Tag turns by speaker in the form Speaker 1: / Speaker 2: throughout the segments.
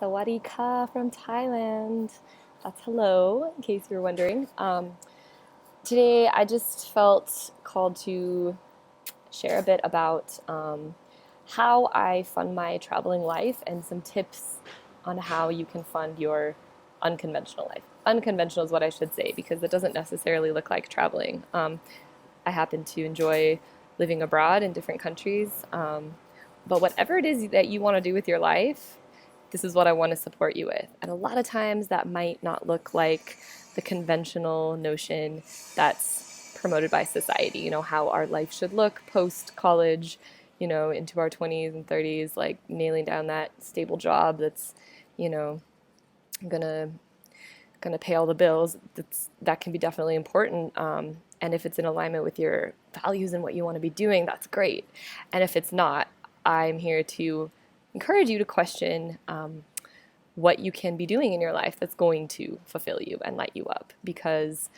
Speaker 1: Sawadee ka from Thailand. That's hello, in case you were wondering. Today, I just felt called to share a bit about how I fund my traveling life and some tips on how you can fund your unconventional life. Unconventional is what I should say because it doesn't necessarily look like traveling. I happen to enjoy living abroad in different countries. But whatever it is that you want to do with your life, this is what I want to support you with. And a lot of times that might not look like the conventional notion that's promoted by society, how our life should look post college, into our 20s and 30s, like nailing down that stable job that's, you know, gonna pay all the bills. That can be definitely important. And if it's in alignment with your values and what you want to be doing, that's great. And if it's not, I'm here to encourage you to question what you can be doing in your life that's going to fulfill you and light you up. Because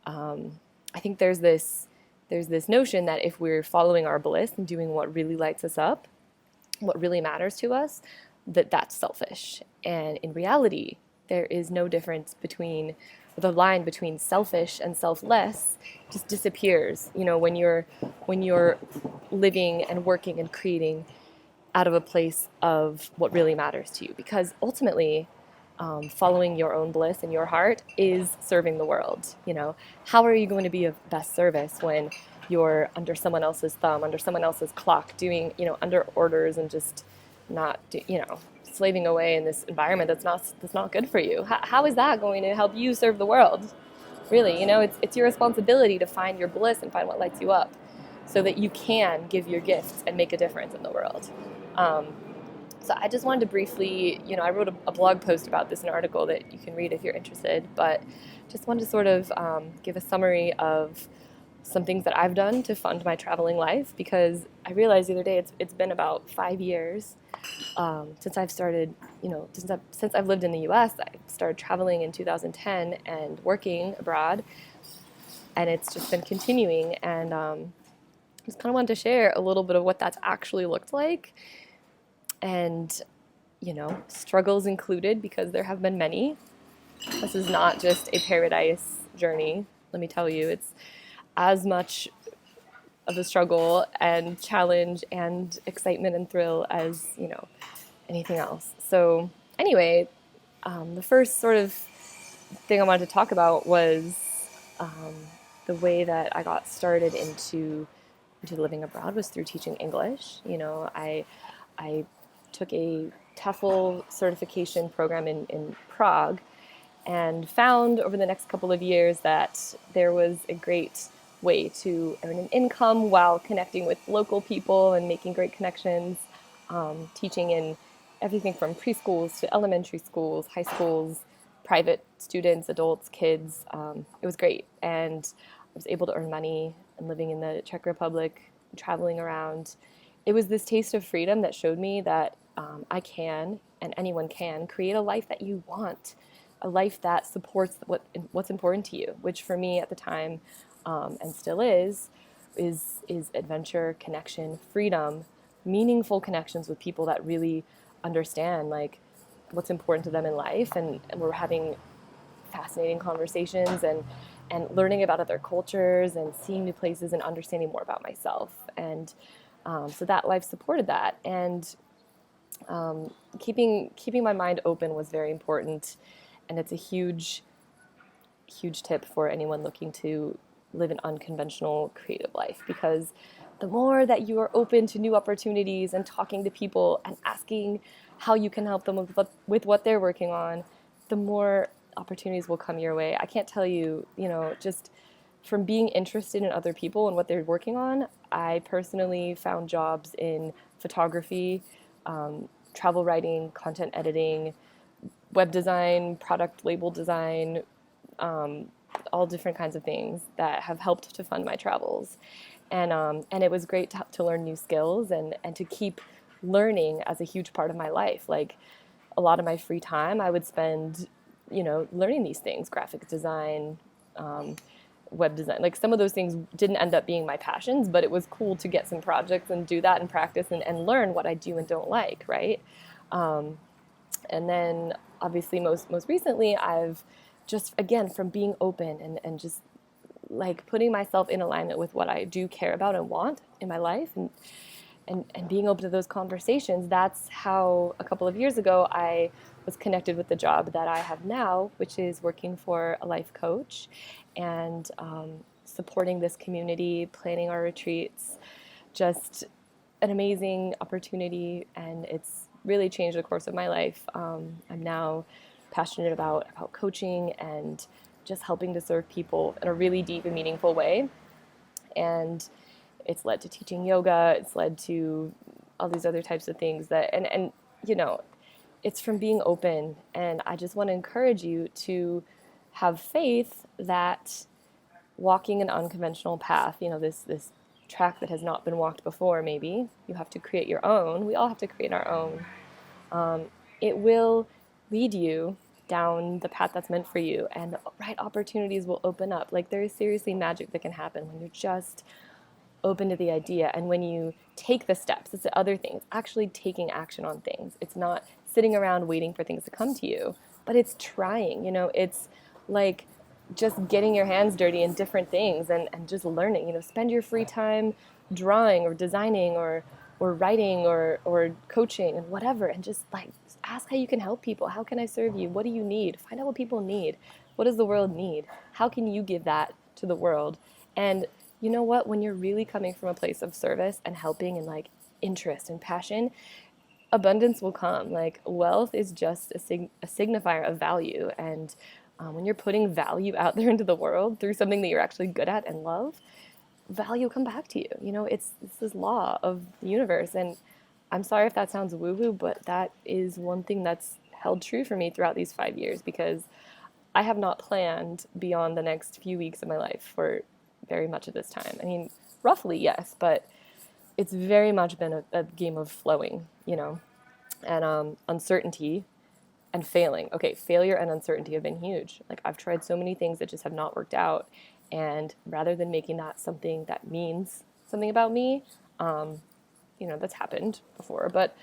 Speaker 1: I think there's this notion that if we're following our bliss and doing what really lights us up, what really matters to us, that's selfish. And in reality, there is no difference between the line between selfish and selfless just disappears, when you're living and working and creating out of a place of what really matters to you. Because ultimately, following your own bliss in your heart is serving the world. How are you going to be of best service when you're under someone else's thumb, under someone else's clock, doing, under orders and just not, slaving away in this environment that's not good for you? How is that going to help you serve the world? Really, it's your responsibility to find your bliss and find what lights you up so that you can give your gifts and make a difference in the world. Um, so I just wanted to briefly, I wrote a blog post about this, an article that you can read if you're interested, but just wanted to sort of give a summary of some things that I've done to fund my traveling life, because I realized the other day it's been about 5 years since I've started, since I've lived in the U.S. I started traveling in 2010 and working abroad, and it's just been continuing. And just kind of wanted to share a little bit of what that's actually looked like, and struggles included, because there have been many. This is not just a paradise journey. Let me tell you, it's as much of a struggle and challenge and excitement and thrill as anything else. So anyway, the first sort of thing I wanted to talk about was um, the way that I got started into living abroad was through teaching English. I took a TEFL certification program in Prague, and found over the next couple of years that there was a great way to earn an income while connecting with local people and making great connections, teaching in everything from preschools to elementary schools, high schools, private students, adults, kids. It was great. And I was able to earn money and living in the Czech Republic, traveling around. It was this taste of freedom that showed me that I can, and anyone can, create a life that you want, a life that supports what's important to you, which for me at the time, and still is adventure, connection, freedom, meaningful connections with people that really understand like what's important to them in life, and we're having fascinating conversations and learning about other cultures and seeing new places and understanding more about myself. And so that life supported that. And keeping my mind open was very important, and it's a huge tip for anyone looking to live an unconventional creative life, because the more that you are open to new opportunities and talking to people and asking how you can help them with what they're working on, the more opportunities will come your way. I can't tell you, just from being interested in other people and what they're working on, I personally found jobs in photography, travel writing, content editing, web design, product label design, all different kinds of things that have helped to fund my travels. And it was great to learn new skills and to keep learning as a huge part of my life. Like a lot of my free time, I would spend, learning these things, graphic design, web design. Like some of those things didn't end up being my passions, but it was cool to get some projects and do that and practice and learn what I do and don't like, right? And then obviously most recently I've just, again, from being open and just like putting myself in alignment with what I do care about and want in my life, and being open to those conversations. That's how a couple of years ago I was connected with the job that I have now, which is working for a life coach and supporting this community, planning our retreats. Just an amazing opportunity, and it's really changed the course of my life. I'm now passionate about coaching and just helping to serve people in a really deep and meaningful way. And it's led to teaching yoga. It's led to all these other types of things that, and you know, it's from being open. And I just want to encourage you to have faith that walking an unconventional path, this track that has not been walked before, maybe you have to create your own. We all have to create our own. It will lead you down the path that's meant for you, and the right opportunities will open up. Like, there is seriously magic that can happen when you're just open to the idea, and when you take the steps. It's the other thing, it's actually taking action on things. It's not sitting around waiting for things to come to you, but it's trying. It's like just getting your hands dirty in different things, and just learning. Spend your free time drawing or designing or writing or coaching and whatever, and just like ask how you can help people. How can I serve you? What do you need? Find out what people need. What does the world need? How can you give that to the world? And you know what? When you're really coming from a place of service and helping and like interest and passion, abundance will come. Like, wealth is just a signifier of value. And when you're putting value out there into the world through something that you're actually good at and love, value will come back to you. It's this law of the universe. And I'm sorry if that sounds woo-woo, but that is one thing that's held true for me throughout these 5 years, because I have not planned beyond the next few weeks of my life for very much of this time. I mean, roughly, yes, but it's very much been a game of flowing, and uncertainty and failing. Okay, failure and uncertainty have been huge. Like, I've tried so many things that just have not worked out, and rather than making that something that means something about me, that's happened before, but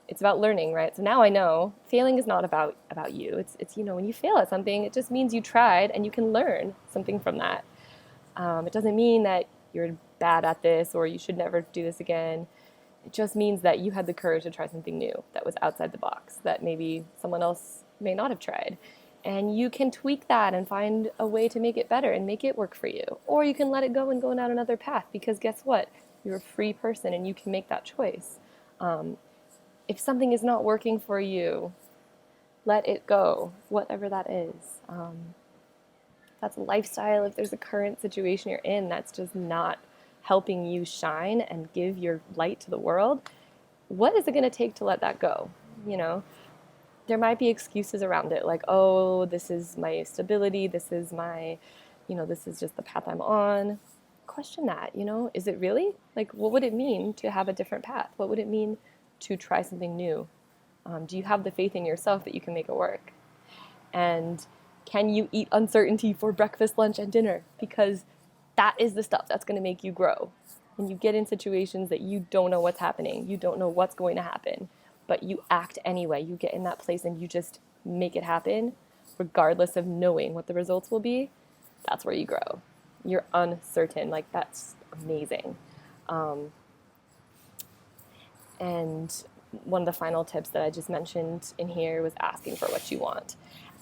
Speaker 1: it's about learning, right? So now I know failing is not about you. It's when you fail at something, it just means you tried and you can learn something from that. It doesn't mean that you're bad at this or you should never do this again. It just means that you had the courage to try something new that was outside the box that maybe someone else may not have tried. And you can tweak that and find a way to make it better and make it work for you. Or you can let it go and go down another path, because guess what? You're a free person and you can make that choice. If something is not working for you, let it go, whatever that is. That's a lifestyle. If there's a current situation you're in that's just not helping you shine and give your light to the world, what is it going to take to let that go? There might be excuses around it, like, oh, this is my stability, this is just the path I'm on. Question that. Is it really? Like, what would it mean to have a different path? What would it mean to try something new? Do you have the faith in yourself that you can make it work? And can you eat uncertainty for breakfast, lunch, and dinner? Because that is the stuff that's going to make you grow. When you get in situations that you don't know what's happening, you don't know what's going to happen, but you act anyway. You get in that place and you just make it happen, regardless of knowing what the results will be. That's where you grow. You're uncertain. Like, that's amazing. And one of the final tips that I just mentioned in here was asking for what you want.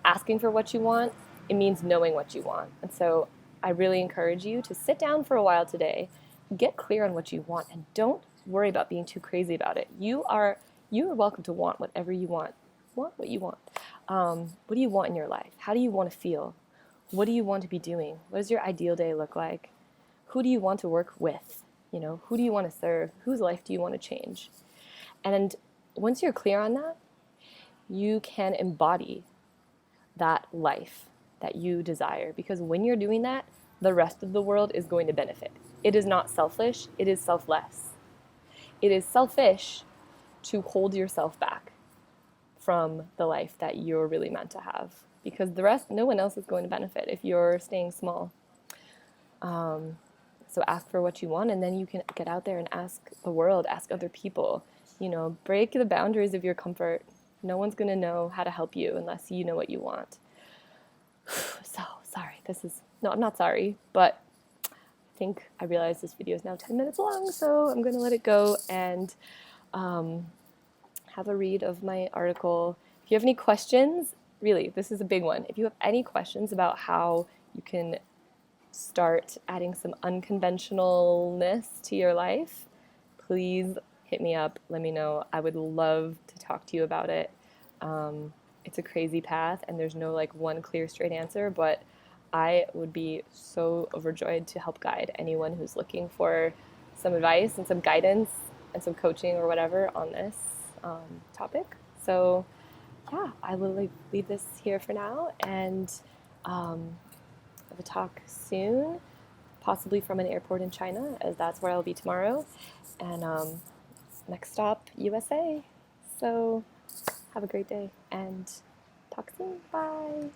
Speaker 1: Asking for what you want, it means knowing what you want. And so I really encourage you to sit down for a while today, get clear on what you want, and don't worry about being too crazy about it. You are welcome to want whatever you want. Want what you want. What do you want in your life? How do you want to feel? What do you want to be doing? What does your ideal day look like? Who do you want to work with? Who do you want to serve? Whose life do you want to change? And once you're clear on that, you can embody that life that you desire. Because when you're doing that, the rest of the world is going to benefit. It is not selfish, it is selfless. It is selfish to hold yourself back from the life that you're really meant to have. Because the rest, no one else is going to benefit if you're staying small. So ask for what you want, and then you can get out there and ask the world, ask other people. Break the boundaries of your comfort. No one's gonna know how to help you unless you know what you want. So sorry, no, I'm not sorry, but I think I realize this video is now 10 minutes long, so I'm gonna let it go and um, have a read of my article. If you have any questions, really, this is a big one. If you have any questions about how you can start adding some unconventionalness to your life, please hit me up. Let me know. I would love to talk to you about it. It's a crazy path, and there's no like one clear, straight answer, but I would be so overjoyed to help guide anyone who's looking for some advice and some guidance and some coaching or whatever on this topic. So, yeah, I will leave this here for now, and we'll talk soon, possibly from an airport in China, as that's where I'll be tomorrow. And next stop, USA. So have a great day and talk soon. Bye.